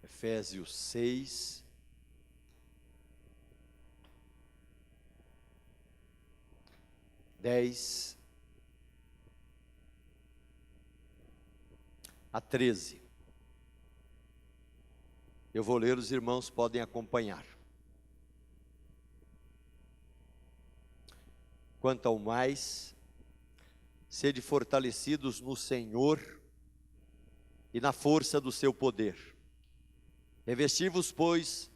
Efésios 6, a 13. Eu vou ler, os irmãos podem acompanhar. Quanto ao mais, sede fortalecidos no Senhor e na força do seu poder. Revesti-vos, pois,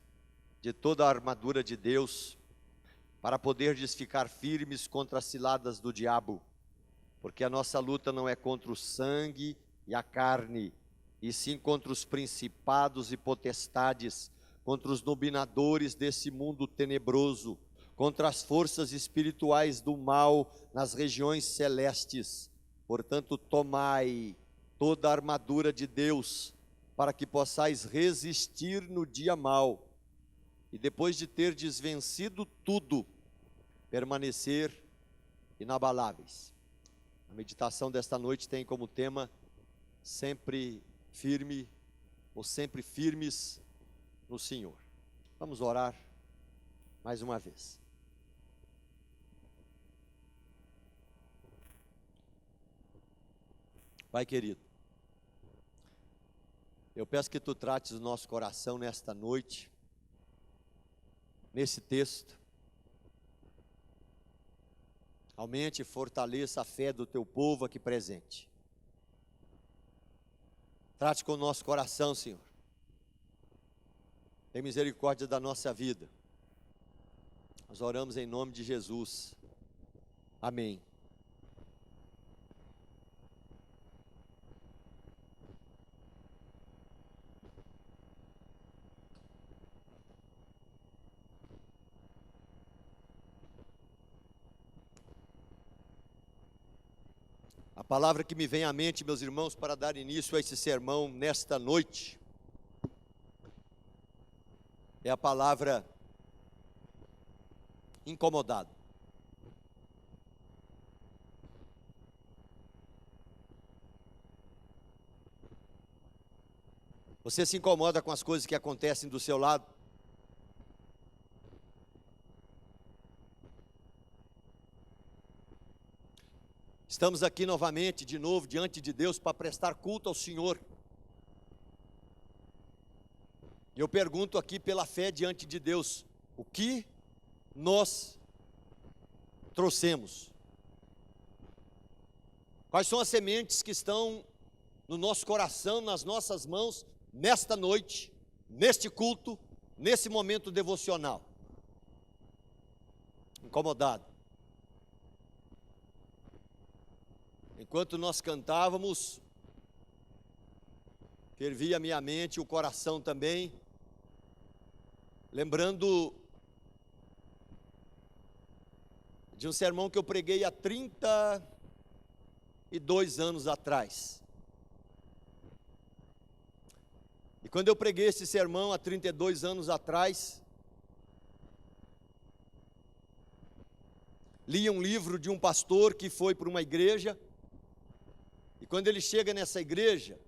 de toda a armadura de Deus, para poderdes ficar firmes contra as ciladas do diabo, porque a nossa luta não é contra o sangue e a carne, e sim contra os principados e potestades, contra os dominadores desse mundo tenebroso, contra as forças espirituais do mal nas regiões celestes. Portanto, tomai toda a armadura de Deus, para que possais resistir no dia mau, e depois de terdes vencido tudo, permanecer inabaláveis. A meditação desta noite tem como tema sempre firme, ou sempre firmes no Senhor. Vamos orar mais uma vez. Pai querido, eu peço que tu trates o nosso coração nesta noite, nesse texto. Aumente e fortaleça a fé do teu povo aqui presente. Trate com o nosso coração, Senhor. Tem misericórdia da nossa vida. Nós oramos em nome de Jesus. Amém. A palavra que me vem à mente, meus irmãos, para dar início a esse sermão nesta noite, é a palavra incomodado. Você se incomoda com as coisas que acontecem do seu lado? Estamos aqui novamente, de novo, diante de Deus para prestar culto ao Senhor. Eu pergunto aqui pela fé diante de Deus, o que nós trouxemos? Quais são as sementes que estão no nosso coração, nas nossas mãos, nesta noite, neste culto, nesse momento devocional? Incomodado. Enquanto nós cantávamos, fervia a minha mente, o coração também, lembrando de um sermão que eu preguei há 32 anos atrás. E quando eu preguei esse sermão há 32 anos atrás, li um livro de um pastor que foi para uma igreja, e quando ele chega nessa igreja,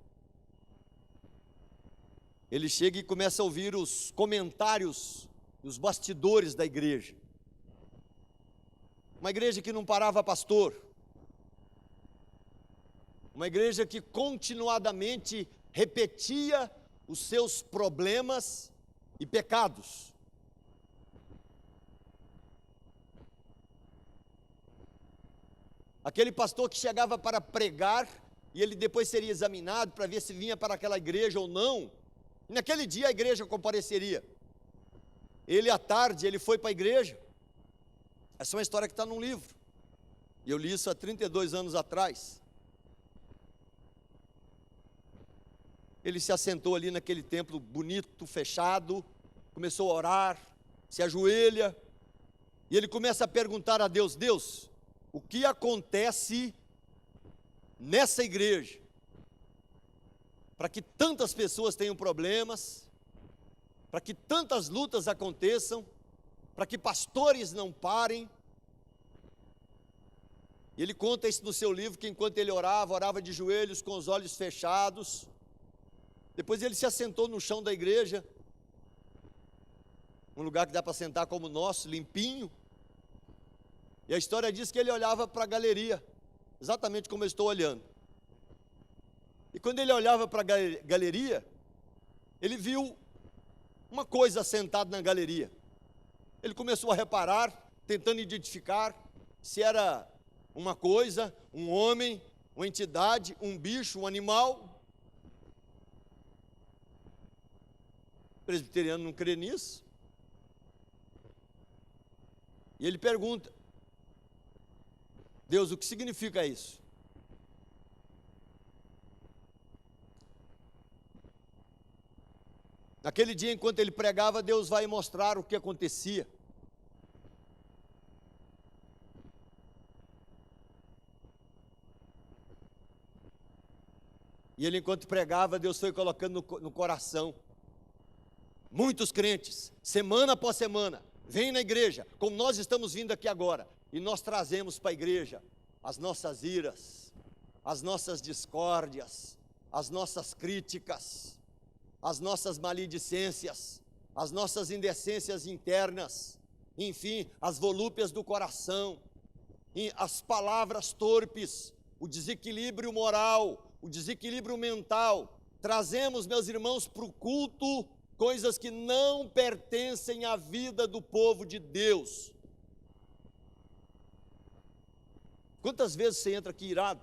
ele chega e começa a ouvir os comentários, os bastidores da igreja. Uma igreja que não parava pastor, uma igreja que continuadamente repetia os seus problemas e pecados. Aquele pastor que chegava para pregar, e ele depois seria examinado para ver se vinha para aquela igreja ou não. E naquele dia a igreja compareceria. Ele à tarde, ele foi para a igreja. Essa é uma história que está num livro. E eu li isso há 32 anos atrás. Ele se assentou ali naquele templo bonito, fechado, começou a orar, se ajoelha, e ele começa a perguntar a Deus: Deus, o que acontece nessa igreja para que tantas pessoas tenham problemas, para que tantas lutas aconteçam, para que pastores não parem? E ele conta isso no seu livro, que enquanto ele orava de joelhos, com os olhos fechados, Depois ele se assentou no chão da igreja, um lugar que dá para sentar como o nosso, limpinho. E a história diz que ele olhava para a galeria, exatamente como eu estou olhando. E quando ele olhava para a galeria, ele viu uma coisa sentada na galeria. Ele começou a reparar, tentando identificar se era uma coisa, um homem, uma entidade, um bicho, um animal. O presbiteriano não crê nisso. E ele pergunta: Deus, o que significa isso? Naquele dia, enquanto ele pregava, Deus vai mostrar o que acontecia. E ele, enquanto pregava, Deus foi colocando no coração. Muitos crentes, semana após semana, vêm na igreja, como nós estamos vindo aqui agora, e nós trazemos para a igreja as nossas iras, as nossas discórdias, as nossas críticas, as nossas maledicências, as nossas indecências internas, enfim, as volúpias do coração, as palavras torpes, o desequilíbrio moral, o desequilíbrio mental. Trazemos, meus irmãos, para o culto coisas que não pertencem à vida do povo de Deus. Quantas vezes você entra aqui irado?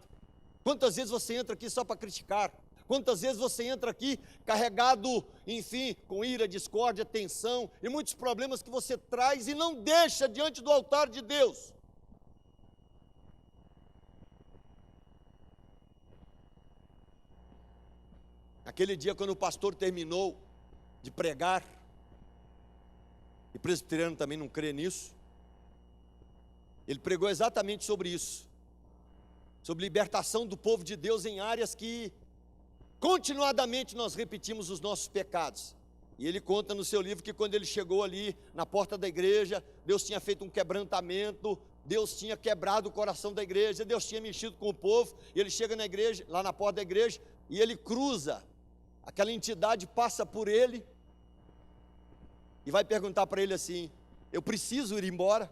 Quantas vezes você entra aqui só para criticar? Quantas vezes você entra aqui carregado, enfim, com ira, discórdia, tensão e muitos problemas que você traz e não deixa diante do altar de Deus? Aquele dia, quando o pastor terminou de pregar, e presbiteriano também não crê nisso, ele pregou exatamente sobre isso, sobre libertação do povo de Deus em áreas que continuadamente nós repetimos os nossos pecados. E ele conta no seu livro que quando ele chegou ali na porta da igreja, Deus tinha feito um quebrantamento, Deus tinha quebrado o coração da igreja, Deus tinha mexido com o povo, e ele chega na igreja, lá na porta da igreja, e ele cruza, aquela entidade passa por ele, e vai perguntar para ele assim: eu preciso ir embora?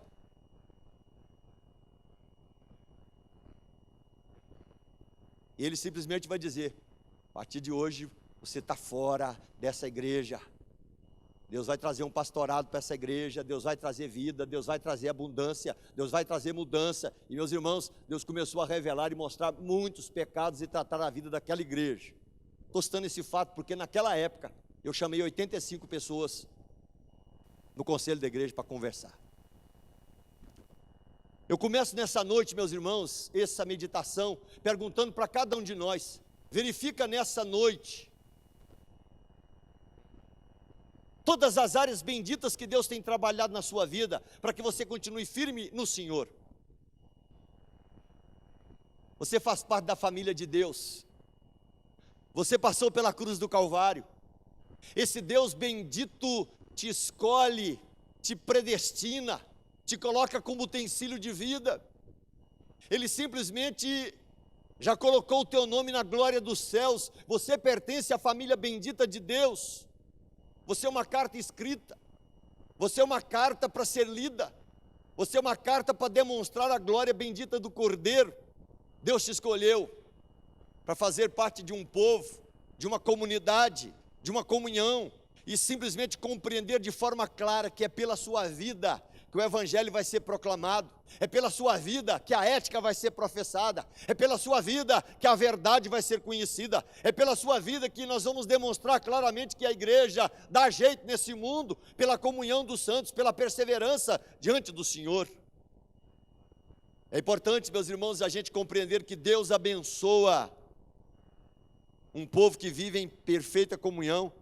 E ele simplesmente vai dizer: a partir de hoje, você está fora dessa igreja. Deus vai trazer um pastorado para essa igreja, Deus vai trazer vida, Deus vai trazer abundância, Deus vai trazer mudança. E meus irmãos, Deus começou a revelar e mostrar muitos pecados e tratar a vida daquela igreja. Estou citando esse fato porque naquela época, eu chamei 85 pessoas no conselho da igreja para conversar. Eu começo nessa noite, meus irmãos, essa meditação, perguntando para cada um de nós: verifica nessa noite todas as áreas benditas que Deus tem trabalhado na sua vida, para que você continue firme no Senhor. Você faz parte da família de Deus, você passou pela cruz do Calvário, esse Deus bendito te escolhe, te predestina, te coloca como utensílio de vida. Ele simplesmente já colocou o teu nome na glória dos céus. Você pertence à família bendita de Deus. Você é uma carta escrita, você é uma carta para ser lida, você é uma carta para demonstrar a glória bendita do Cordeiro. Deus te escolheu para fazer parte de um povo, de uma comunidade, de uma comunhão, e simplesmente compreender de forma clara que é pela sua vida que o evangelho vai ser proclamado, é pela sua vida que a ética vai ser professada, é pela sua vida que a verdade vai ser conhecida, é pela sua vida que nós vamos demonstrar claramente que a igreja dá jeito nesse mundo, pela comunhão dos santos, pela perseverança diante do Senhor. É importante, meus irmãos, a gente compreender que Deus abençoa um povo que vive em perfeita comunhão.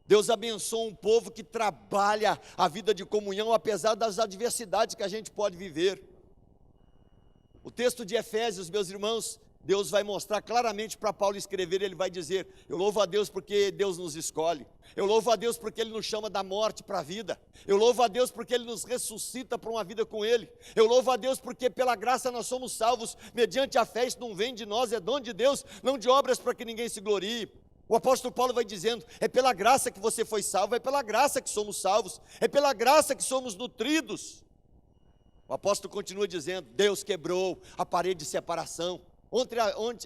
Deus abençoa um povo que trabalha a vida de comunhão, apesar das adversidades que a gente pode viver. O texto de Efésios, meus irmãos, Deus vai mostrar claramente para Paulo escrever. Ele vai dizer: eu louvo a Deus porque Deus nos escolhe, eu louvo a Deus porque Ele nos chama da morte para a vida, eu louvo a Deus porque Ele nos ressuscita para uma vida com Ele, eu louvo a Deus porque pela graça nós somos salvos mediante a fé. Isso não vem de nós, é dom de Deus, não de obras para que ninguém se glorie. O apóstolo Paulo vai dizendo, é pela graça que você foi salvo, é pela graça que somos salvos, é pela graça que somos nutridos. O apóstolo continua dizendo, Deus quebrou a parede de separação.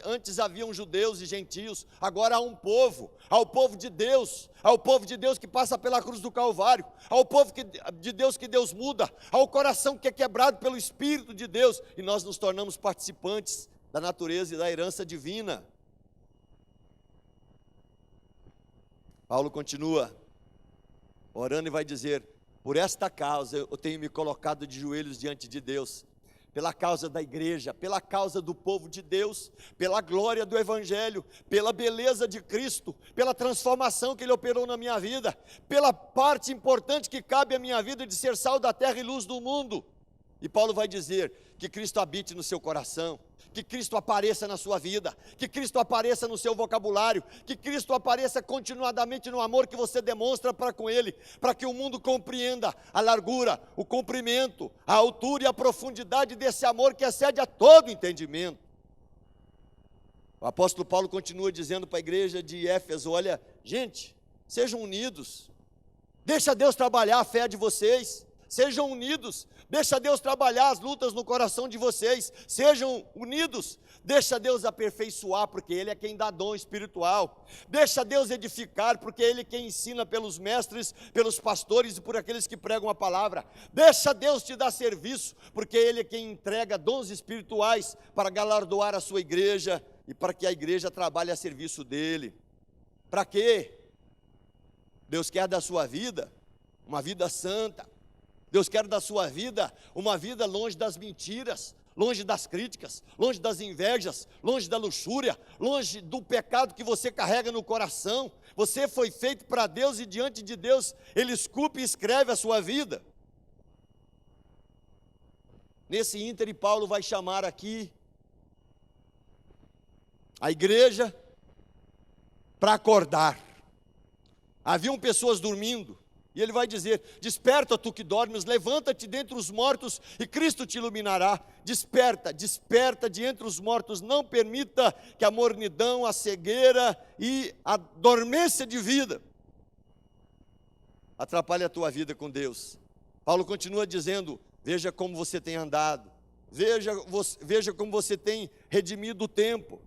Antes haviam judeus e gentios, agora há um povo, ao povo de Deus, ao povo de Deus que passa pela cruz do Calvário, ao povo de Deus que Deus muda, ao coração que é quebrado pelo Espírito de Deus, e nós nos tornamos participantes da natureza e da herança divina. Paulo continua orando e vai dizer, por esta causa eu tenho me colocado de joelhos diante de Deus, pela causa da igreja, pela causa do povo de Deus, pela glória do Evangelho, pela beleza de Cristo, pela transformação que Ele operou na minha vida, pela parte importante que cabe à minha vida de ser sal da terra e luz do mundo. E Paulo vai dizer que Cristo habite no seu coração, que Cristo apareça na sua vida, que Cristo apareça no seu vocabulário, que Cristo apareça continuadamente no amor que você demonstra para com Ele, para que o mundo compreenda a largura, o comprimento, a altura e a profundidade desse amor que excede a todo entendimento. O apóstolo Paulo continua dizendo para a igreja de Éfeso, olha, gente, sejam unidos, deixa Deus trabalhar a fé de vocês, sejam unidos, deixa Deus trabalhar as lutas no coração de vocês, sejam unidos, deixa Deus aperfeiçoar, porque Ele é quem dá dom espiritual, deixa Deus edificar, porque Ele é quem ensina pelos mestres, pelos pastores e por aqueles que pregam a palavra, deixa Deus te dar serviço, porque Ele é quem entrega dons espirituais para galardoar a sua igreja, e para que a igreja trabalhe a serviço dEle. Para quê? Deus quer da sua vida uma vida santa, Deus quer da sua vida uma vida longe das mentiras, longe das críticas, longe das invejas, longe da luxúria, longe do pecado que você carrega no coração. Você foi feito para Deus e diante de Deus Ele esculpe e escreve a sua vida. Nesse ínterim, Paulo vai chamar aqui a igreja para acordar. Haviam pessoas dormindo, e ele vai dizer, desperta tu que dormes, levanta-te dentre os mortos, e Cristo te iluminará. Desperta, desperta de entre os mortos, não permita que a mornidão, a cegueira e a dormência de vida atrapalhe a tua vida com Deus. Paulo continua dizendo, veja como você tem andado, veja como você tem redimido o tempo,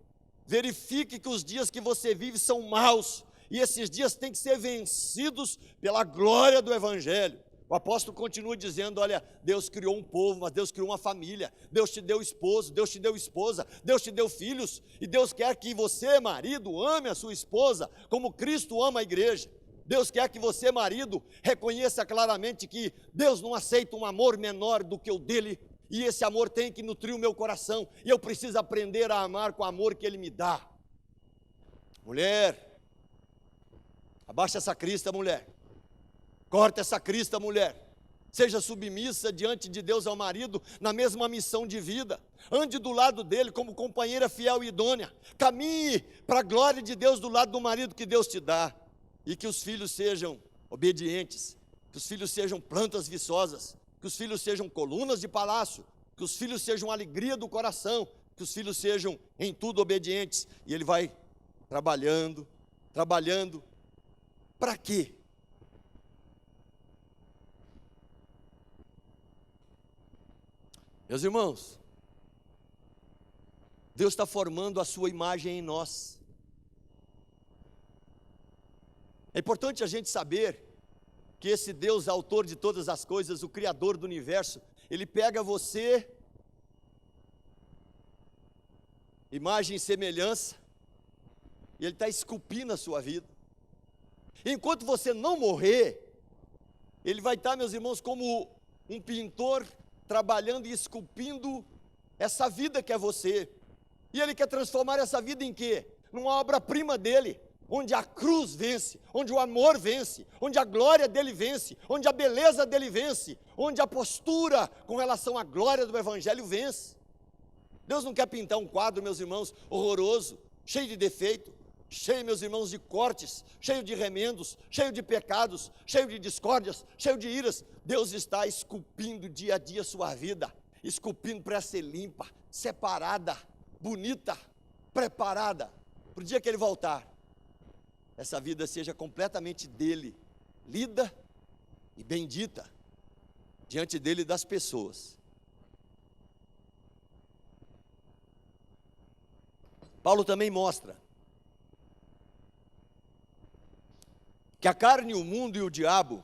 verifique que os dias que você vive são maus, e esses dias têm que ser vencidos pela glória do Evangelho. O apóstolo continua dizendo, olha, Deus criou um povo, mas Deus criou uma família, Deus te deu esposo, Deus te deu esposa, Deus te deu filhos, e Deus quer que você, marido, ame a sua esposa, como Cristo ama a igreja. Deus quer que você, marido, reconheça claramente que Deus não aceita um amor menor do que o dele, e esse amor tem que nutrir o meu coração, e eu preciso aprender a amar com o amor que Ele me dá. Mulher, abaixa essa crista, mulher, corta essa crista, mulher, seja submissa diante de Deus ao marido, na mesma missão de vida, ande do lado dele como companheira fiel e idônea, caminhe para a glória de Deus do lado do marido que Deus te dá, e que os filhos sejam obedientes, que os filhos sejam plantas viçosas, que os filhos sejam colunas de palácio, que os filhos sejam alegria do coração, que os filhos sejam em tudo obedientes. E ele vai trabalhando, para quê? Meus irmãos, Deus está formando a sua imagem em nós. É importante a gente saber que esse Deus, autor de todas as coisas, o Criador do universo, Ele pega você, imagem e semelhança, e Ele está esculpindo a sua vida. Enquanto você não morrer, Ele vai estar, meus irmãos, como um pintor, trabalhando e esculpindo essa vida que é você. E Ele quer transformar essa vida em quê? Numa obra-prima dEle, onde a cruz vence, onde o amor vence, onde a glória dEle vence, onde a beleza dEle vence, onde a postura com relação à glória do Evangelho vence. Deus não quer pintar um quadro, meus irmãos, horroroso, cheio de defeito, cheio, meus irmãos, de cortes, cheio de remendos, cheio de pecados, cheio de discórdias, cheio de iras. Deus está esculpindo dia a dia sua vida, esculpindo para ser limpa, separada, bonita, preparada, para o dia que Ele voltar. essa vida seja completamente dele, lida e bendita diante dele e das pessoas. Paulo também mostra que a carne, o mundo e o diabo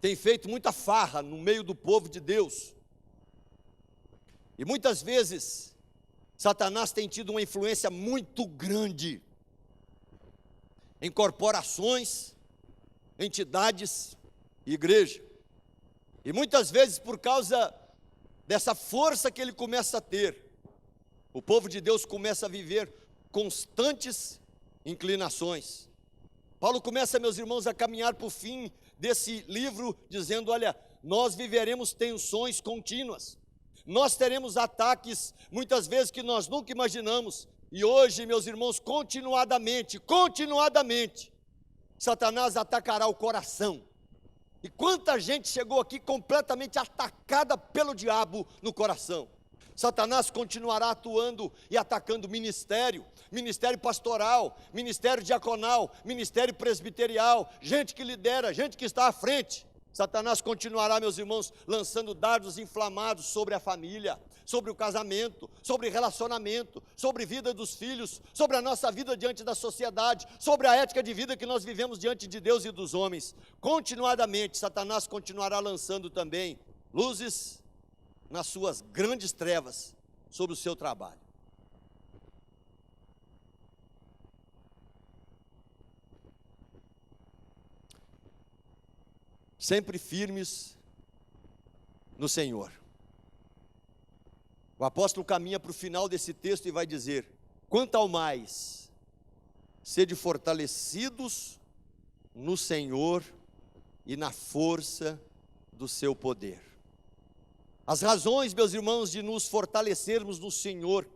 têm feito muita farra no meio do povo de Deus. E muitas vezes, Satanás tem tido uma influência muito grande em corporações, entidades e igreja. E muitas vezes, por causa dessa força que ele começa a ter, o povo de Deus começa a viver constantes inclinações. Paulo começa, meus irmãos, a caminhar para o fim desse livro, dizendo: olha, nós viveremos tensões contínuas, nós teremos ataques, muitas vezes, que nós nunca imaginamos, e hoje, meus irmãos, continuadamente, Satanás atacará o coração. E quanta gente chegou aqui completamente atacada pelo diabo no coração. Satanás continuará atuando e atacando ministério pastoral, ministério diaconal, ministério presbiterial, gente que lidera, gente que está à frente. Satanás continuará, meus irmãos, lançando dardos inflamados sobre a família, sobre o casamento, sobre relacionamento, sobre a vida dos filhos, sobre a nossa vida diante da sociedade, sobre a ética de vida que nós vivemos diante de Deus e dos homens. Continuadamente, Satanás continuará lançando também luzes nas suas grandes trevas sobre o seu trabalho. Sempre firmes no Senhor. O apóstolo caminha para o final desse texto e vai dizer: quanto ao mais, sede fortalecidos no Senhor e na força do seu poder. As razões, meus irmãos, de nos fortalecermos no Senhor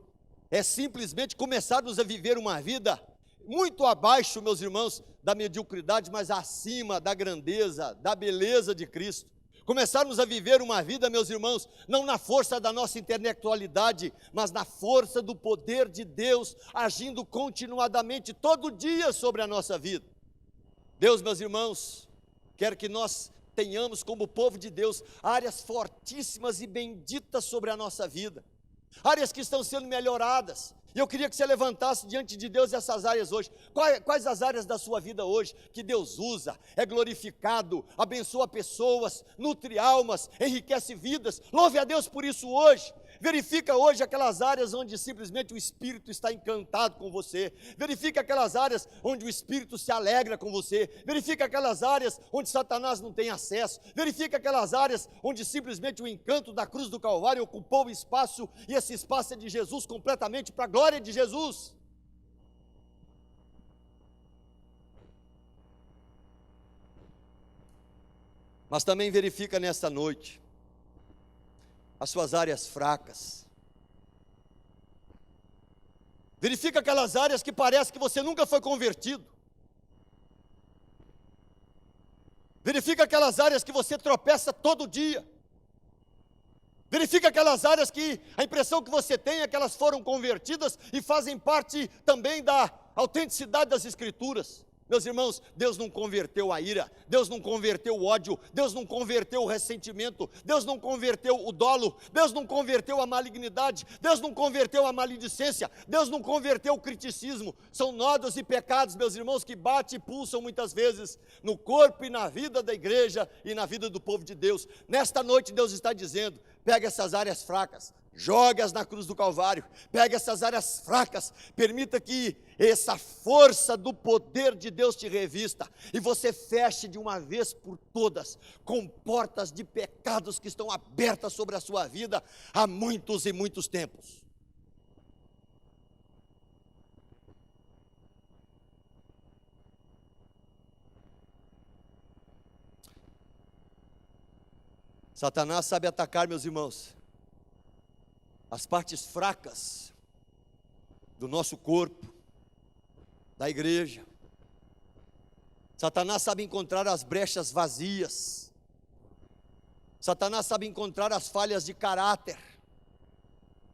é simplesmente começarmos a viver uma vida muito abaixo, meus irmãos, da mediocridade, mas acima da grandeza, da beleza de Cristo. Começarmos a viver uma vida, meus irmãos, não na força da nossa intelectualidade, mas na força do poder de Deus, agindo continuadamente, todo dia sobre a nossa vida. Deus, meus irmãos, quer que nós tenhamos como povo de Deus áreas fortíssimas e benditas sobre a nossa vida, áreas que estão sendo melhoradas. E eu queria que você levantasse diante de Deus essas áreas hoje. Quais as áreas da sua vida hoje que Deus usa, é glorificado, abençoa pessoas, nutre almas, enriquece vidas? Louve a Deus por isso hoje. Verifica hoje aquelas áreas onde simplesmente o Espírito está encantado com você. Verifica aquelas áreas onde o Espírito se alegra com você. Verifica aquelas áreas onde Satanás não tem acesso. Verifica aquelas áreas onde simplesmente o encanto da cruz do Calvário ocupou o espaço, e esse espaço é de Jesus completamente, para a glória de Jesus. Mas também verifica nesta noite as suas áreas fracas. Verifica aquelas áreas que parece que você nunca foi convertido. Verifica aquelas áreas que você tropeça todo dia. Verifica aquelas áreas que a impressão que você tem é que elas foram convertidas e fazem parte também da autenticidade das Escrituras. Meus irmãos, Deus não converteu a ira, Deus não converteu o ódio, Deus não converteu o ressentimento, Deus não converteu o dolo, Deus não converteu a malignidade, Deus não converteu a maledicência, Deus não converteu o criticismo. São nódoas e pecados, meus irmãos, que batem e pulsam muitas vezes no corpo e na vida da igreja e na vida do povo de Deus. Nesta noite Deus está dizendo: pega essas áreas fracas, jogue-as na cruz do Calvário, pegue essas áreas fracas, permita que essa força do poder de Deus te revista, e você feche de uma vez por todas, com portas de pecados que estão abertas sobre a sua vida há muitos e muitos tempos. Satanás sabe atacar, meus irmãos, as partes fracas do nosso corpo, da igreja. Satanás sabe encontrar as brechas vazias. Satanás sabe encontrar as falhas de caráter.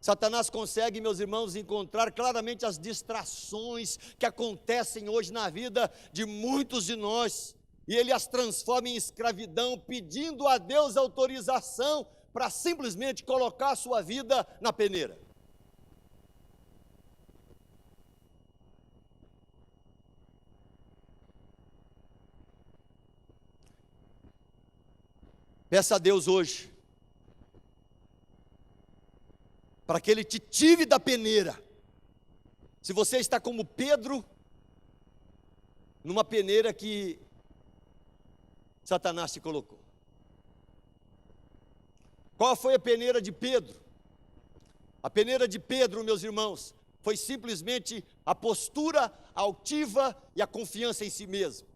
Satanás consegue, meus irmãos, encontrar claramente as distrações que acontecem hoje na vida de muitos de nós, e ele as transforma em escravidão, pedindo a Deus autorização para simplesmente colocar a sua vida na peneira. Peça a Deus hoje, para que Ele te tire da peneira. Se você está como Pedro, numa peneira que Satanás te colocou. Qual foi a peneira de Pedro? A peneira de Pedro, meus irmãos, foi simplesmente a postura altiva e a confiança em si mesmo.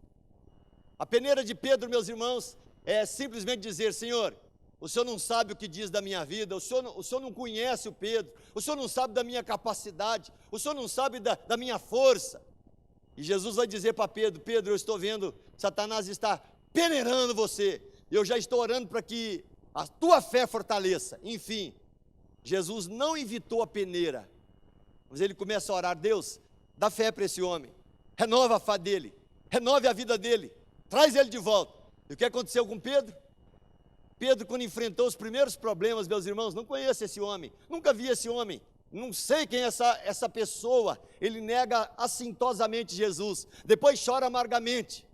A peneira de Pedro, meus irmãos, é simplesmente dizer: Senhor, o Senhor não sabe o que diz da minha vida, o Senhor não conhece o Pedro, o Senhor não sabe da minha capacidade, o Senhor não sabe da minha força. E Jesus vai dizer para Pedro: Pedro, eu estou vendo, Satanás está peneirando você, eu já estou orando para que a tua fé fortaleça. Enfim, Jesus não evitou a peneira, mas ele começa a orar: Deus, dá fé para esse homem, renova a fé dele, renove a vida dele, traz ele de volta. E o que aconteceu com Pedro? Pedro, quando enfrentou os primeiros problemas, meus irmãos, não conheço esse homem, nunca vi esse homem, não sei quem é essa pessoa. Ele nega assintosamente Jesus, depois chora amargamente.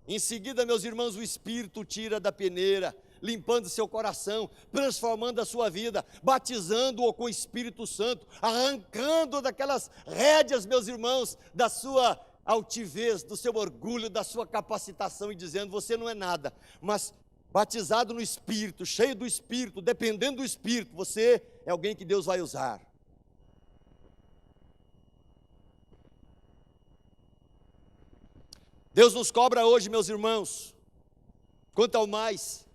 Em seguida, meus irmãos, o Espírito o tira da peneira, limpando seu coração, transformando a sua vida, batizando-o com o Espírito Santo, arrancando daquelas rédeas, meus irmãos, da sua altivez, do seu orgulho, da sua capacitação, e dizendo: você não é nada, mas batizado no Espírito, cheio do Espírito, dependendo do Espírito, você é alguém que Deus vai usar. Deus nos cobra hoje, meus irmãos, quanto ao mais,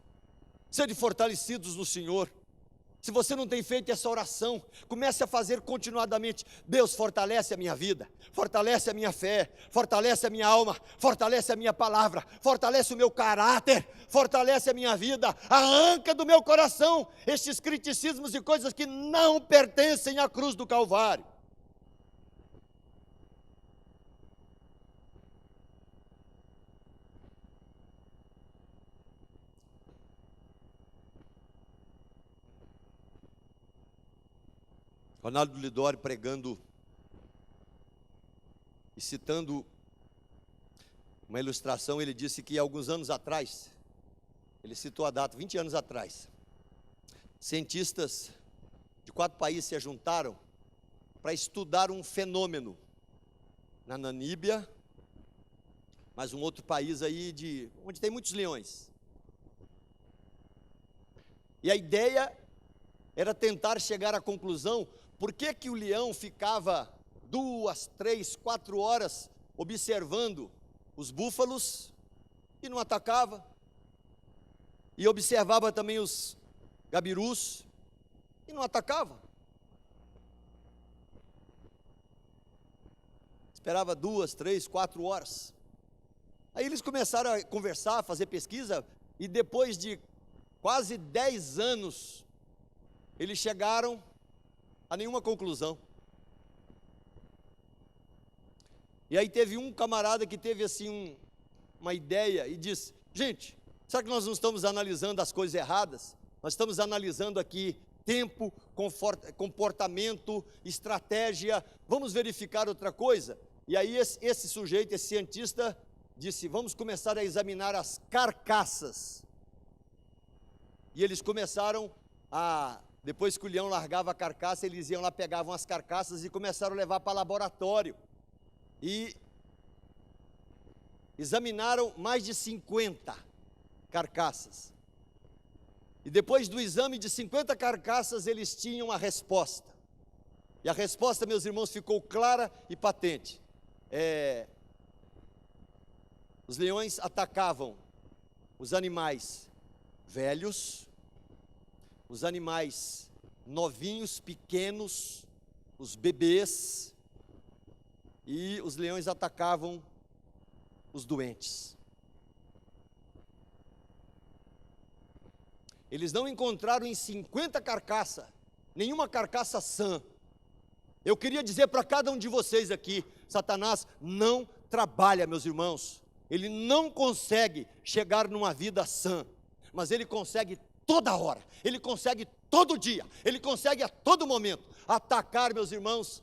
sede fortalecidos no Senhor. Se você não tem feito essa oração, comece a fazer continuadamente. Deus, fortalece a minha vida, fortalece a minha fé, fortalece a minha alma, fortalece a minha palavra, fortalece o meu caráter, fortalece a minha vida, arranca do meu coração estes criticismos e coisas que não pertencem à cruz do Calvário. Ronaldo Lidório, pregando e citando uma ilustração, ele disse que alguns anos atrás, ele citou a data, 20 anos atrás, cientistas de 4 países se juntaram para estudar um fenômeno na Namíbia, mas um outro país aí onde tem muitos leões. E a ideia era tentar chegar à conclusão: por que o leão ficava 2, 3, 4 horas observando os búfalos e não atacava? E observava também os gabirus e não atacava? Esperava 2, 3, 4 horas. Aí eles começaram a conversar, a fazer pesquisa, e depois de quase 10 anos, eles chegaram a nenhuma conclusão. E aí teve um camarada que teve assim uma ideia e disse: gente, será que nós não estamos analisando as coisas erradas? Nós estamos analisando aqui tempo, comportamento, estratégia, vamos verificar outra coisa? E aí esse sujeito, esse cientista, disse: vamos começar a examinar as carcaças. E eles começaram depois que o leão largava a carcaça, eles iam lá, pegavam as carcaças e começaram a levar para laboratório. E examinaram mais de 50 carcaças. E depois do exame de 50 carcaças, eles tinham a resposta. E a resposta, meus irmãos, ficou clara e patente. Os leões atacavam os animais velhos, os animais novinhos, pequenos, os bebês, e os leões atacavam os doentes. Eles não encontraram em 50 carcaças nenhuma carcaça sã. Eu queria dizer para cada um de vocês aqui, Satanás não trabalha, meus irmãos. Ele não consegue chegar numa vida sã, mas ele consegue toda hora, ele consegue todo dia, ele consegue a todo momento atacar, meus irmãos,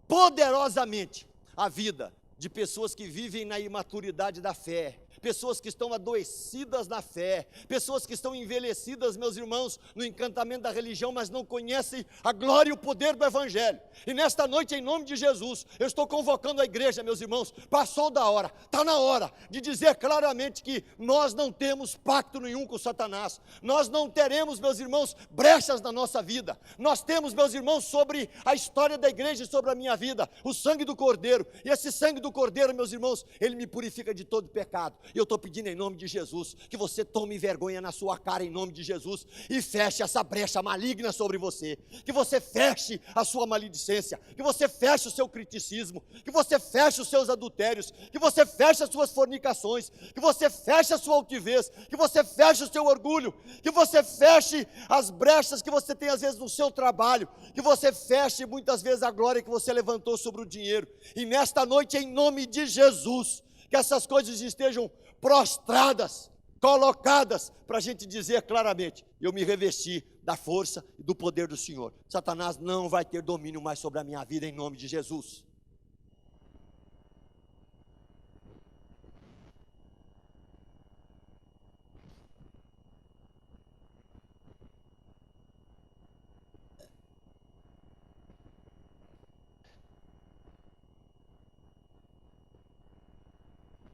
poderosamente a vida de pessoas que vivem na imaturidade da fé, pessoas que estão adoecidas na fé, pessoas que estão envelhecidas, meus irmãos, no encantamento da religião, mas não conhecem a glória e o poder do Evangelho. E nesta noite, em nome de Jesus, eu estou convocando a igreja, meus irmãos, passou da hora, está na hora de dizer claramente que nós não temos pacto nenhum com Satanás, nós não teremos, meus irmãos, brechas na nossa vida, nós temos, meus irmãos, sobre a história da igreja e sobre a minha vida, o sangue do Cordeiro, e esse sangue do Cordeiro, meus irmãos, ele me purifica de todo pecado. E eu estou pedindo em nome de Jesus, que você tome vergonha na sua cara em nome de Jesus, e feche essa brecha maligna sobre você, que você feche a sua maledicência, que você feche o seu criticismo, que você feche os seus adultérios, que você feche as suas fornicações, que você feche a sua altivez, que você feche o seu orgulho, que você feche as brechas que você tem às vezes no seu trabalho, que você feche muitas vezes a glória que você levantou sobre o dinheiro, e nesta noite em nome de Jesus, que essas coisas estejam prostradas, colocadas, para a gente dizer claramente, eu me revesti da força e do poder do Senhor. Satanás não vai ter domínio mais sobre a minha vida em nome de Jesus.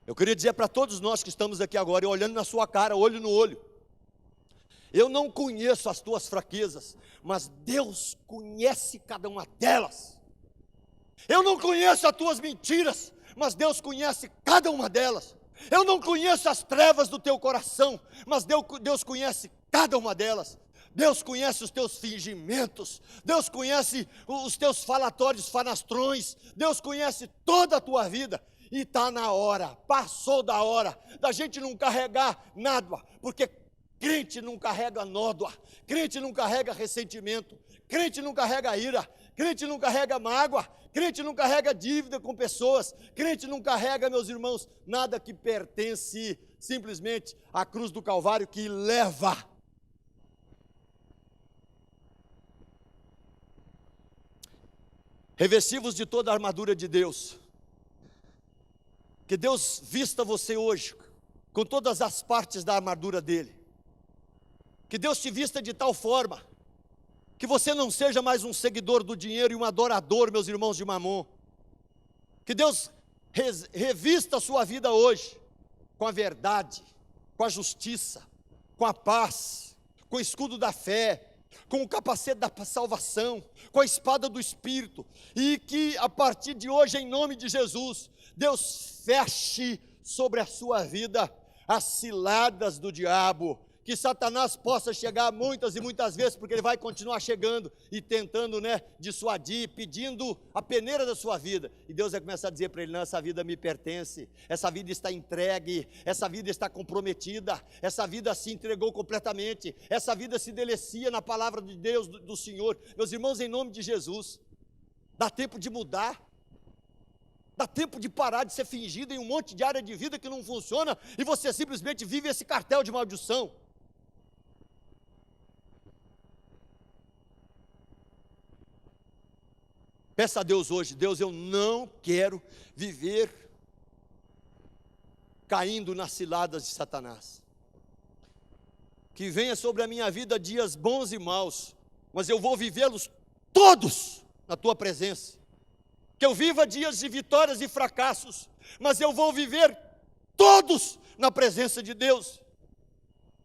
Eu queria dizer para todos nós que estamos aqui agora, e olhando na sua cara, olho no olho, eu não conheço as tuas fraquezas, mas Deus conhece cada uma delas. Eu não conheço as tuas mentiras, mas Deus conhece cada uma delas. Eu não conheço as trevas do teu coração, mas Deus conhece cada uma delas. Deus conhece os teus fingimentos, Deus conhece os teus falatórios fanastrões, Deus conhece toda a tua vida. E está na hora, passou da hora, da gente não carregar nada, porque crente não carrega nódoa, crente não carrega ressentimento, crente não carrega ira, crente não carrega mágoa, crente não carrega dívida com pessoas, crente não carrega, meus irmãos, nada que pertence simplesmente à cruz do Calvário que leva. Revestivos de toda a armadura de Deus. Que Deus vista você hoje com todas as partes da armadura dele. Que Deus te vista de tal forma que você não seja mais um seguidor do dinheiro e um adorador, meus irmãos de Mamon. Que Deus revista a sua vida hoje com a verdade, com a justiça, com a paz, com o escudo da fé, com o capacete da salvação, com a espada do Espírito, e que a partir de hoje, em nome de Jesus, Deus feche sobre a sua vida as ciladas do diabo, que Satanás possa chegar muitas e muitas vezes, porque ele vai continuar chegando e tentando, dissuadir, pedindo a peneira da sua vida, e Deus vai começar a dizer para ele, não, essa vida me pertence, essa vida está entregue, essa vida está comprometida, essa vida se entregou completamente, essa vida se delicia na palavra de Deus, do Senhor. Meus irmãos, em nome de Jesus, dá tempo de mudar, dá tempo de parar de ser fingido em um monte de área de vida que não funciona, e você simplesmente vive esse cartel de maldição. Peça a Deus hoje, Deus, eu não quero viver caindo nas ciladas de Satanás. Que venha sobre a minha vida dias bons e maus, mas eu vou vivê-los todos na tua presença. Que eu viva dias de vitórias e fracassos, mas eu vou viver todos na presença de Deus.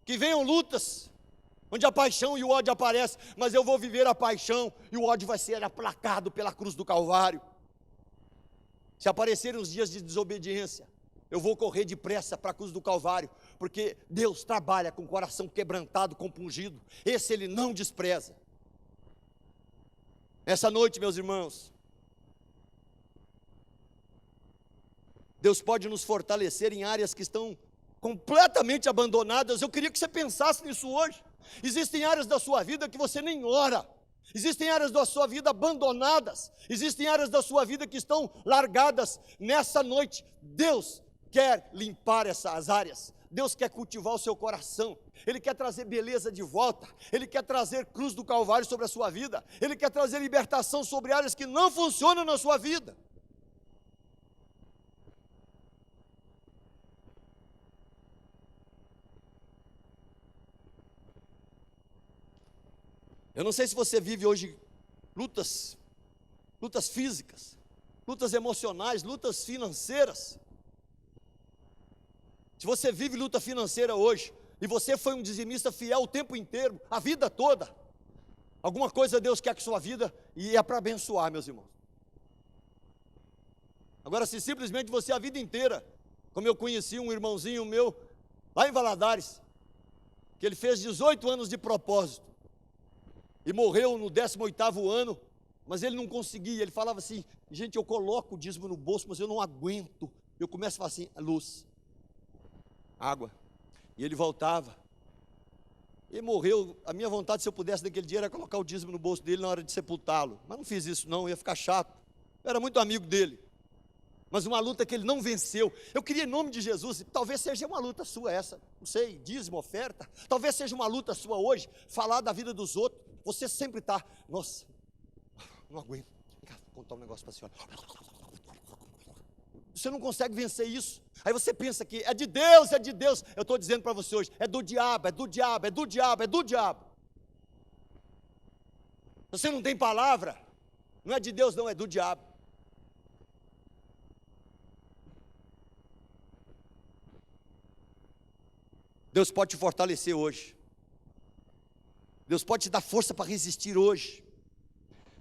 Que venham lutas, onde a paixão e o ódio aparecem, mas eu vou viver a paixão e o ódio vai ser aplacado pela cruz do Calvário. Se aparecerem os dias de desobediência, eu vou correr depressa para a cruz do Calvário, porque Deus trabalha com o coração quebrantado, compungido, esse Ele não despreza. Essa noite, meus irmãos, Deus pode nos fortalecer em áreas que estão completamente abandonadas. Eu queria que você pensasse nisso hoje. Existem áreas da sua vida que você nem ora, Existem áreas da sua vida abandonadas, existem áreas da sua vida que estão largadas. Nessa noite, Deus quer limpar essas áreas, Deus quer cultivar o seu coração, Ele quer trazer beleza de volta, Ele quer trazer cruz do Calvário sobre a sua vida, Ele quer trazer libertação sobre áreas que não funcionam na sua vida. Eu não sei se você vive hoje lutas físicas, lutas emocionais, lutas financeiras. Se você vive luta financeira hoje, e você foi um dizimista fiel o tempo inteiro, a vida toda, alguma coisa Deus quer que sua vida, e é para abençoar, meus irmãos. Agora, se simplesmente você a vida inteira, como eu conheci um irmãozinho meu, lá em Valadares, que ele fez 18 anos de propósito, e morreu no 18º ano, mas ele não conseguia, ele falava assim: gente, eu coloco o dízimo no bolso, mas eu não aguento. Eu começo a falar assim: luz, água, e ele voltava, e morreu. A minha vontade, se eu pudesse naquele dia, era colocar o dízimo no bolso dele na hora de sepultá-lo, mas não fiz isso não, ia ficar chato, eu era muito amigo dele, mas uma luta que ele não venceu. Eu queria, em nome de Jesus, talvez seja uma luta sua essa, não sei, dízimo, oferta, talvez seja uma luta sua hoje, falar da vida dos outros. Você sempre está, nossa, não aguento, vou contar um negócio para a senhora. Você não consegue vencer isso. Aí você pensa que é de Deus, é de Deus. Eu estou dizendo para você hoje, é do diabo, é do diabo, é do diabo, é do diabo. Você não tem palavra, não é de Deus não, é do diabo. Deus pode te fortalecer hoje. Deus pode te dar força para resistir hoje.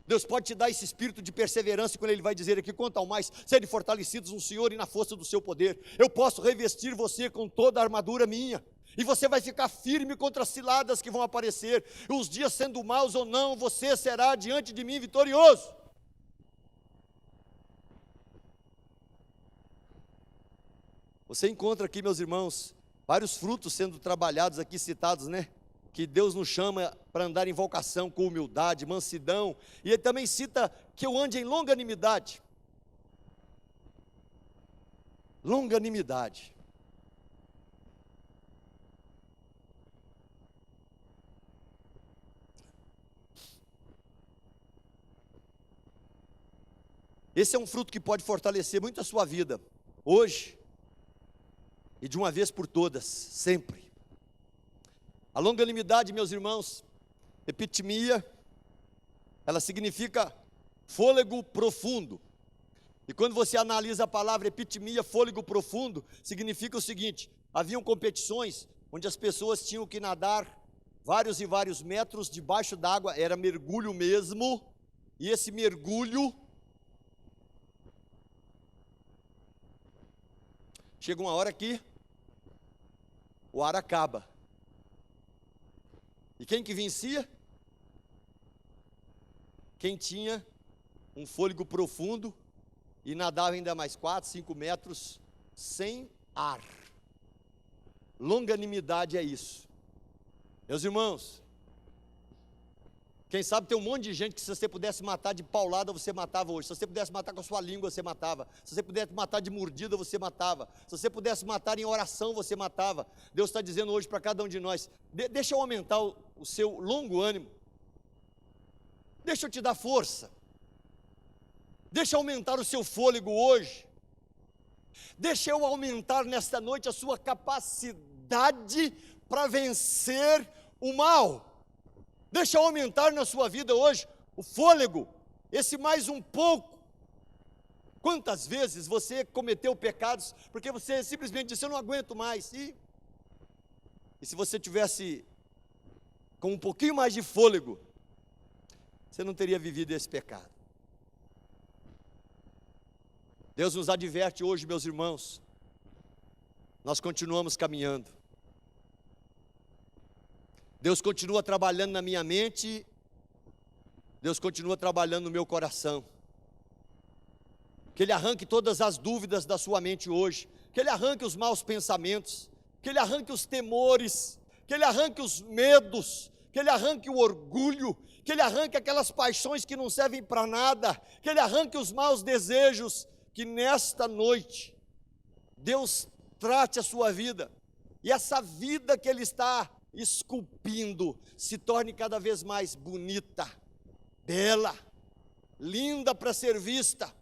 Deus pode te dar esse espírito de perseverança, quando Ele vai dizer aqui: quanto ao mais, sede fortalecidos no Senhor e na força do seu poder. Eu posso revestir você com toda a armadura minha, e você vai ficar firme contra as ciladas que vão aparecer. Os dias sendo maus ou não, você será diante de mim vitorioso. Você encontra aqui, meus irmãos, vários frutos sendo trabalhados aqui, citados, né? Que Deus nos chama para andar em vocação com humildade, mansidão, e Ele também cita que eu ande em longanimidade. Longanimidade. Esse é um fruto que pode fortalecer muito a sua vida, hoje, e de uma vez por todas, sempre. A longanimidade, meus irmãos, epitimia, ela significa fôlego profundo. E quando você analisa a palavra epitimia, fôlego profundo, significa o seguinte: haviam competições onde as pessoas tinham que nadar vários e vários metros debaixo d'água, era mergulho mesmo, e esse mergulho, chega uma hora que o ar acaba. E quem que vencia? Quem tinha um fôlego profundo e nadava ainda mais 4, 5 metros sem ar. Longanimidade é isso. Meus irmãos, quem sabe tem um monte de gente que, se você pudesse matar de paulada, você matava hoje. Se você pudesse matar com a sua língua, você matava. Se você pudesse matar de mordida, você matava. Se você pudesse matar em oração, você matava. Deus está dizendo hoje para cada um de nós: deixa eu aumentar o seu longo ânimo. Deixa eu te dar força. Deixa eu aumentar o seu fôlego hoje. Deixa eu aumentar nesta noite a sua capacidade para vencer o mal. Deixa eu aumentar na sua vida hoje o fôlego, esse mais um pouco. Quantas vezes você cometeu pecados porque você simplesmente disse: eu não aguento mais. E se você tivesse com um pouquinho mais de fôlego, você não teria vivido esse pecado. Deus nos adverte hoje, meus irmãos, nós continuamos caminhando. Deus continua trabalhando na minha mente, Deus continua trabalhando no meu coração. Que Ele arranque todas as dúvidas da sua mente hoje, que Ele arranque os maus pensamentos, que Ele arranque os temores, que Ele arranque os medos, que Ele arranque o orgulho, que Ele arranque aquelas paixões que não servem para nada, que Ele arranque os maus desejos, que nesta noite Deus trate a sua vida, e essa vida que Ele está esculpindo se torne cada vez mais bonita, bela, linda para ser vista,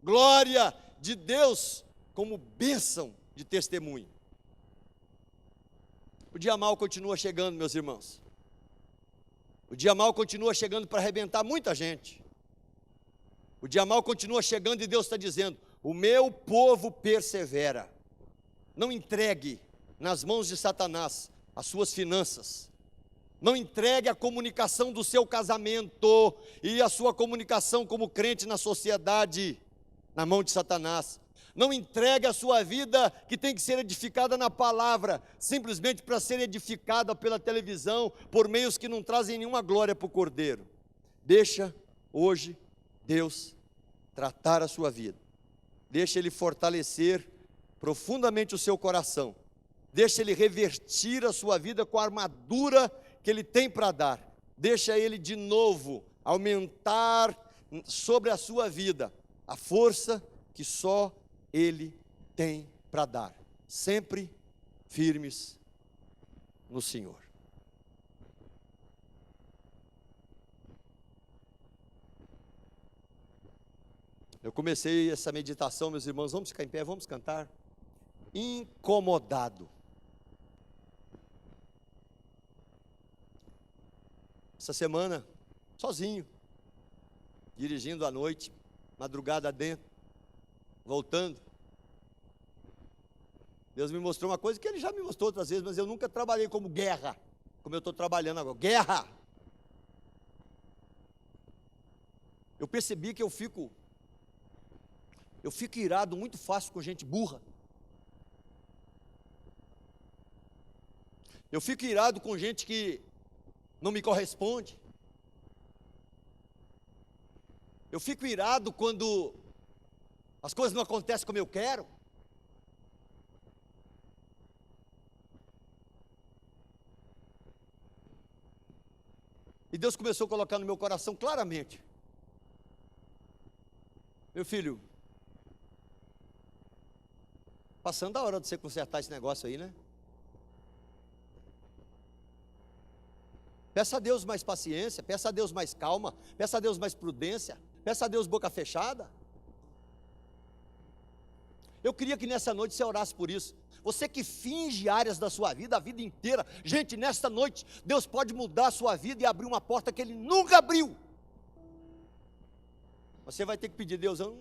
glória de Deus como bênção de testemunho. O dia mau continua chegando, meus irmãos. O dia mau continua chegando para arrebentar muita gente. O dia mau continua chegando e Deus está dizendo: o meu povo persevera. Não entregue nas mãos de Satanás as suas finanças. Não entregue a comunicação do seu casamento e a sua comunicação como crente na sociedade na mão de Satanás. Não entregue a sua vida, que tem que ser edificada na palavra, simplesmente para ser edificada pela televisão, por meios que não trazem nenhuma glória para o Cordeiro. Deixa hoje Deus tratar a sua vida. Deixa Ele fortalecer profundamente o seu coração. Deixa Ele revertir a sua vida com a armadura que Ele tem para dar. Deixa Ele de novo aumentar sobre a sua vida a força que só Ele tem para dar, sempre firmes no Senhor. Eu comecei essa meditação, meus irmãos, vamos ficar em pé, vamos cantar. Incomodado. Essa semana, sozinho, dirigindo à noite, madrugada dentro, voltando, Deus me mostrou uma coisa que Ele já me mostrou outras vezes, mas eu nunca trabalhei como guerra, como eu estou trabalhando agora. Guerra! Eu percebi que eu fico irado muito fácil com gente burra. Eu fico irado com gente que não me corresponde. Eu fico irado quando as coisas não acontecem como eu quero. E Deus começou a colocar no meu coração claramente: meu filho, passando a hora de você consertar esse negócio aí, né? Peça a Deus mais paciência, peça a Deus mais calma, peça a Deus mais prudência, peça a Deus boca fechada. Eu queria que nessa noite você orasse por isso. Você que finge áreas da sua vida a vida inteira, gente, nesta noite Deus pode mudar a sua vida e abrir uma porta que Ele nunca abriu. Você vai ter que pedir: Deus, eu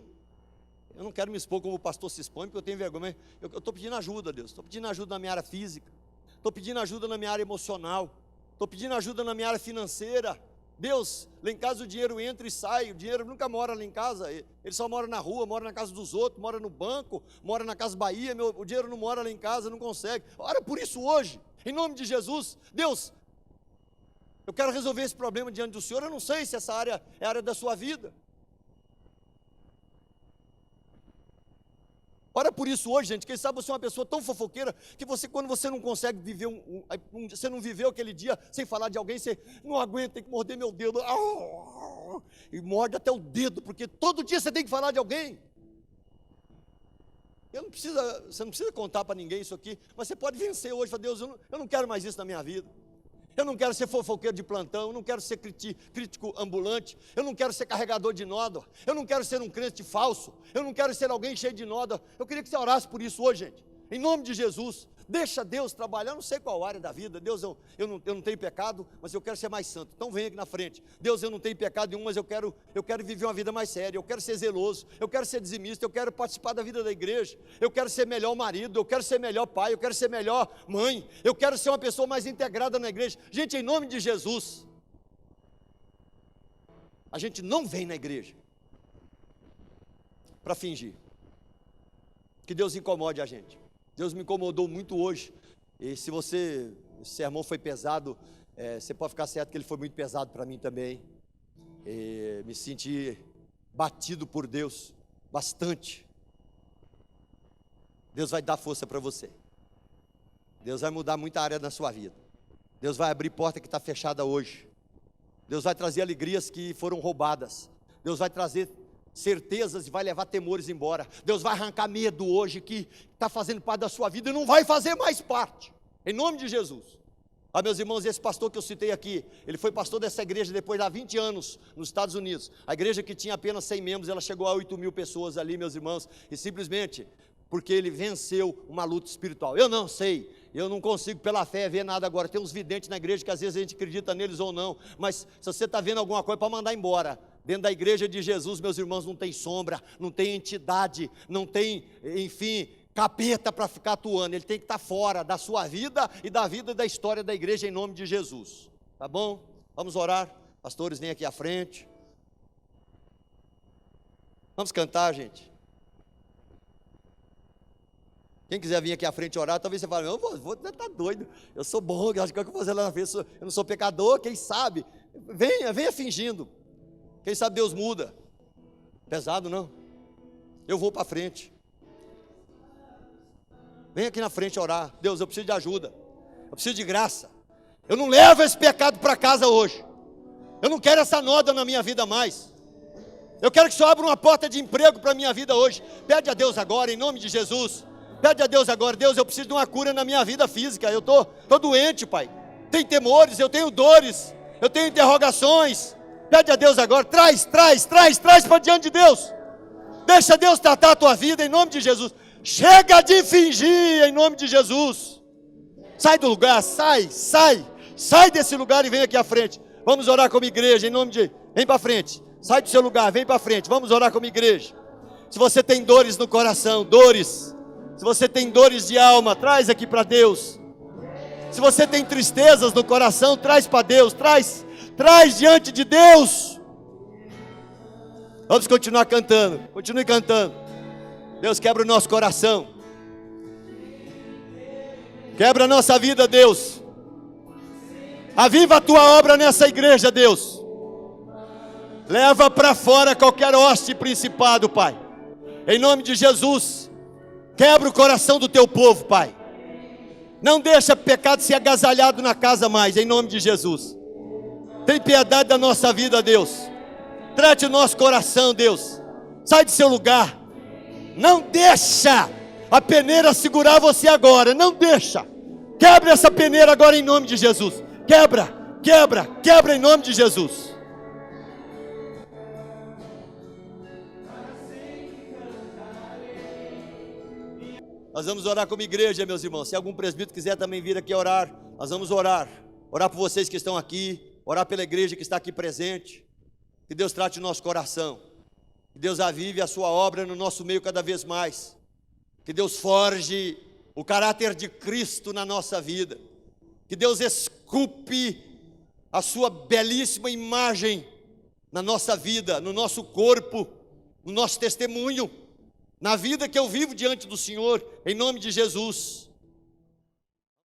não quero me expor como o pastor se expõe, porque eu tenho vergonha, mas eu estou pedindo ajuda, Deus. Estou pedindo ajuda na minha área física, estou pedindo ajuda na minha área emocional, estou pedindo ajuda na minha área financeira. Deus, lá em casa o dinheiro entra e sai, o dinheiro nunca mora lá em casa, ele só mora na rua, mora na casa dos outros, mora no banco, mora na Casa Bahia, o dinheiro não mora lá em casa, não consegue. Ora por isso hoje, em nome de Jesus. Deus, eu quero resolver esse problema diante do Senhor. Eu não sei se essa área é a área da sua vida. Ora por isso hoje, gente. Quem sabe você é uma pessoa tão fofoqueira que você, quando você não consegue viver você não viveu aquele dia sem falar de alguém, você não aguenta, tem que morder meu dedo, e morde até o dedo, porque todo dia você tem que falar de alguém. Você não precisa contar para ninguém isso aqui, mas você pode vencer hoje. Falar: Deus, eu não quero mais isso na minha vida. Eu não quero ser fofoqueiro de plantão, eu não quero ser crítico ambulante, eu não quero ser carregador de nódoa, eu não quero ser um crente falso, eu não quero ser alguém cheio de nódoa. Eu queria que você orasse por isso hoje, gente, em nome de Jesus. Deixa Deus trabalhar. Eu não sei qual área da vida. Deus, eu não tenho pecado, mas eu quero ser mais santo. Então vem aqui na frente. Deus, eu não tenho pecado nenhum, mas eu quero viver uma vida mais séria. Eu quero ser zeloso, eu quero ser dizimista, eu quero participar da vida da igreja, eu quero ser melhor marido, eu quero ser melhor pai, eu quero ser melhor mãe, eu quero ser uma pessoa mais integrada na igreja. Gente, em nome de Jesus, a gente não vem na igreja para fingir. Que Deus incomode a gente. Deus me incomodou muito hoje, e se esse sermão foi pesado, você pode ficar certo que ele foi muito pesado para mim também. Me senti batido por Deus, bastante. Deus vai dar força para você. Deus vai mudar muita área da sua vida. Deus vai abrir porta que está fechada hoje. Deus vai trazer alegrias que foram roubadas. Deus vai trazer certezas e vai levar temores embora. Deus vai arrancar medo hoje que está fazendo parte da sua vida e não vai fazer mais parte. Em nome de Jesus. Meus irmãos, esse pastor que eu citei aqui, ele foi pastor dessa igreja depois de 20 anos nos Estados Unidos. A igreja que tinha apenas 100 membros, ela chegou a 8 mil pessoas ali, meus irmãos, e simplesmente porque ele venceu uma luta espiritual. Eu não sei, eu não consigo pela fé ver nada agora. Tem uns videntes na igreja que às vezes a gente acredita neles ou não, mas se você está vendo alguma coisa, para mandar embora. Dentro da igreja de Jesus, meus irmãos, não tem sombra, não tem entidade, não tem, enfim, capeta para ficar atuando. Ele tem que estar fora da sua vida e da vida e da história da igreja em nome de Jesus. Tá bom? Vamos orar. Pastores, vem aqui à frente. Vamos cantar, gente. Quem quiser vir aqui à frente orar, talvez você fale, você está doido, eu sou bom, acho que eu vou fazer lá na frente, eu não sou pecador, quem sabe? Venha fingindo. Quem sabe Deus muda. Pesado não? Eu vou para frente. Vem aqui na frente orar. Deus, eu preciso de ajuda. Eu preciso de graça. Eu não levo esse pecado para casa hoje. Eu não quero essa nódoa na minha vida mais. Eu quero que o Senhor abra uma porta de emprego para a minha vida hoje. Pede a Deus agora, em nome de Jesus. Pede a Deus agora. Deus, eu preciso de uma cura na minha vida física. Eu estou doente, Pai. Tenho temores, eu tenho dores. Eu tenho interrogações. Pede a Deus agora. Traz para diante de Deus. Deixa Deus tratar a tua vida em nome de Jesus. Chega de fingir em nome de Jesus. Sai do lugar, sai desse lugar e vem aqui à frente. Vamos orar como igreja em nome de... Vem para frente, sai do seu lugar, vem para frente. Vamos orar como igreja. Se você tem dores no coração, se você tem dores de alma, traz aqui para Deus. Se você tem tristezas no coração, traz para Deus, traz diante de Deus. Vamos continuar cantando, continue cantando. Deus, quebra o nosso coração. Quebra a nossa vida, Deus. Aviva a tua obra nessa igreja, Deus. Leva para fora qualquer hoste e principado, Pai. Em nome de Jesus. Quebra o coração do teu povo, Pai. Não deixa pecado ser agasalhado na casa mais, em nome de Jesus. Tem piedade da nossa vida, Deus. Trate o nosso coração, Deus. Sai do seu lugar. Não deixa a peneira segurar você agora. Não deixa. Quebra essa peneira agora em nome de Jesus. Quebra em nome de Jesus. Nós vamos orar como igreja, meus irmãos. Se algum presbítero quiser também vir aqui orar, nós vamos orar. Orar por vocês que estão aqui. Orar pela igreja que está aqui presente. Que Deus trate o nosso coração. Que Deus avive a sua obra no nosso meio cada vez mais. Que Deus forge o caráter de Cristo na nossa vida. Que Deus esculpe a sua belíssima imagem na nossa vida, no nosso corpo, no nosso testemunho, na vida que eu vivo diante do Senhor, em nome de Jesus.